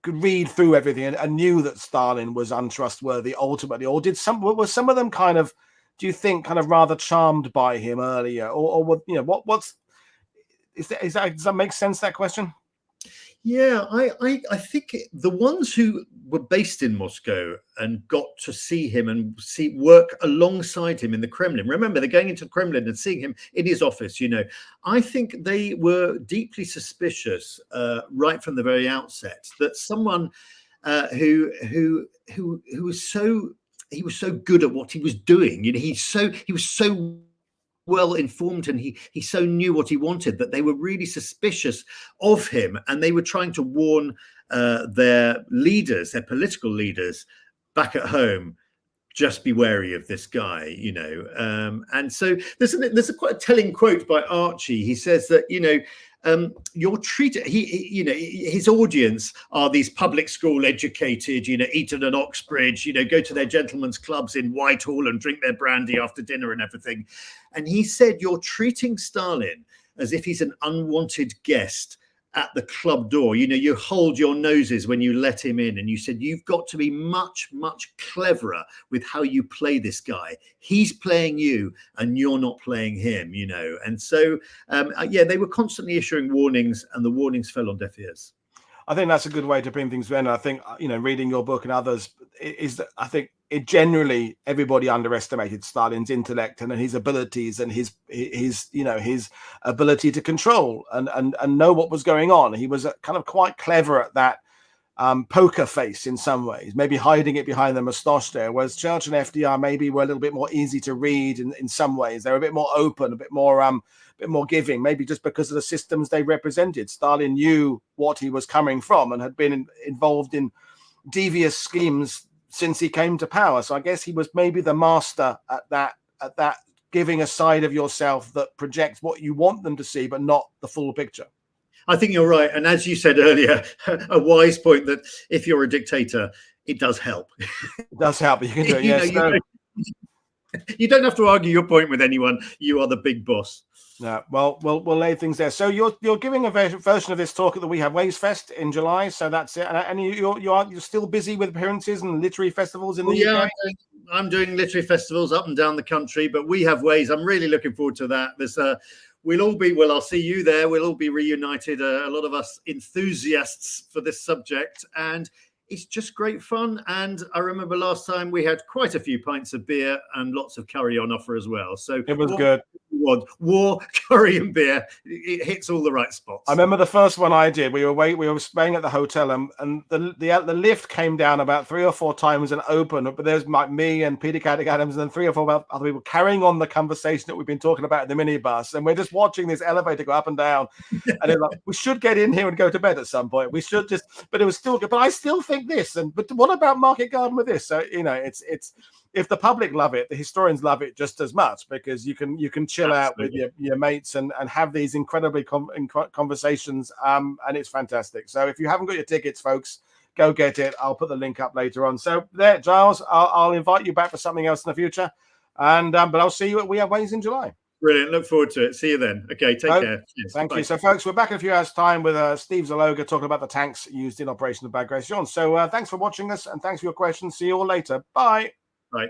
read through everything and knew that Stalin was untrustworthy ultimately, or were some of them kind of, do you think, kind of rather charmed by him earlier, or does that make sense, that question? Yeah, I think the ones who were based in Moscow and got to see him and work alongside him in the Kremlin. Remember, they're going into the Kremlin and seeing him in his office. I think they were deeply suspicious right from the very outset that someone who was so good at what he was doing. He was so well informed, and he so knew what he wanted that they were really suspicious of him, and they were trying to warn their leaders, their political leaders back at home, just be wary of this guy, and so there's a quite a telling quote by Archie. He says that you're treated, his audience are these public school educated, Eton and Oxbridge, go to their gentlemen's clubs in Whitehall and drink their brandy after dinner and everything. And he said, you're treating Stalin as if he's an unwanted guest at the club door. You hold your noses when you let him in. And you said, you've got to be much, much cleverer with how you play this guy. He's playing you and you're not playing him, And so, they were constantly issuing warnings, and the warnings fell on deaf ears. I think that's a good way to bring things to an end. I think, reading your book and others is that I think generally everybody underestimated Stalin's intellect and his abilities and his ability to control and know what was going on. He was kind of quite clever at that poker face in some ways, maybe hiding it behind the moustache there, whereas Churchill and FDR maybe were a little bit more easy to read in some ways. They were a bit more open, a bit more giving, maybe just because of the systems they represented. Stalin knew what he was coming from and had been involved in devious schemes since he came to power. So I guess he was maybe the master at that giving a side of yourself that projects what you want them to see, but not the full picture. I think you're right. And as you said earlier, a wise point that if you're a dictator, it does help. It does help. You can do it. Yes. You don't have to argue your point with anyone. You are the big boss. Yeah, well, we'll lay things there. So you're giving a version of this talk that we have Waves Fest in July. So that's it. And you're still busy with appearances and literary festivals in the UK. I'm doing literary festivals up and down the country, but we have Waves. I'm really looking forward to that. There's I'll see you there. We'll all be reunited. A lot of us enthusiasts for this subject, and it's just great fun. And I remember last time we had quite a few pints of beer and lots of curry on offer as well. So it was good. War, curry and beer. It hits all the right spots. I remember the first one I did. We were staying at the hotel, and the lift came down about 3 or 4 times and opened. But there's me and Peter Caddick Adams and 3 or 4 other people carrying on the conversation that we've been talking about in the minibus. And we're just watching this elevator go up and down. And it's like, we should get in here and go to bed at some point. We should just, but it was still good. But I still think like this, and but what about Market Garden with this? So you know, it's if the public love it, the historians love it just as much, because you can chill out with your mates and have these incredibly conversations, and it's fantastic. So if you haven't got your tickets, folks, go get it. I'll put the link up later on. So there, Giles, I'll invite you back for something else in the future, and but I'll see you at We Have Ways in July. Brilliant. Look forward to it. See you then. Okay, take care. Cheers. Thank Bye. you. So, folks, we're back in a few hours' time with Steve Zaloga talking about the tanks used in Operation Bagration. So, thanks for watching us, and thanks for your questions. See you all later. Bye. Bye.